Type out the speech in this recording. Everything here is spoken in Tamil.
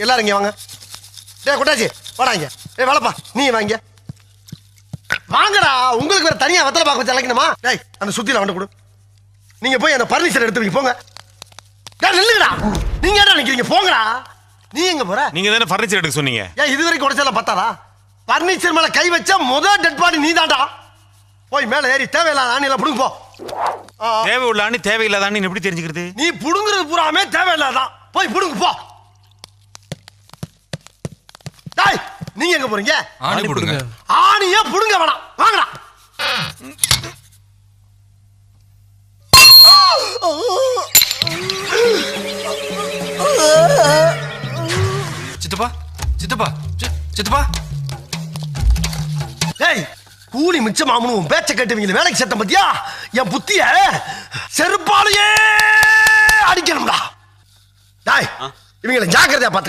எல்லாரும் இங்க வாங்க. டேய் குட்டாச்சி வாடா இங்க. ஏய் வேலைப்பா நீ வாங்க. வாங்கடா, உங்களுக்கு வேற தனியா வெத்தலை பாக்க வச்சு அழைக்கணுமா? டேய் அந்த சுத்தில வந்து கொடு. நீங்க போய் அந்த பர்னிச்சர் எடுத்து வைங்க போங்க. டேய் நில்லுங்கடா. நீங்க ஏன்டா நிக்கிறீங்க? போங்கடா. நீ எங்க போற? நீங்க தானே ஃபர்னிச்சர் எடுக்க சொன்னீங்க. ஏன் இது வரைக்கும் உடைச்சலாம் பத்தாதா? பர்னிச்சர் மேல கை வச்ச முதல் டெட் பாடி நீதான்டா. போய் மேல ஏறி தேவையில்லாத ஆணியெல்லாம் புடுங்க போ. தேவை உள்ள ஆணி தேவையில்லாத ஆணி எப்படி தெரிஞ்சுக்கிறது? நீ புடுங்குறது பூராமே தேவையில்லாதான். போய் புடுங்க போ. டேய் நீங்க எங்க போறீங்க? ஆணி புடுங்க. ஆணியே புடுங்க வேணாம். வாங்கடா. சித்தப்பா சித்தப்பா சித்தப்பா. டேய் கூலி மிச்சமாமனு உன் பேச்ச கேட்டுவீங்க வேலைக்கு சேர்த்த பத்தியா? என் புத்திய செருப்பாலேயே அடிக்கணும்டா. டேய் இவங்களை ஜாக்கிரதையா பாத்துக்க.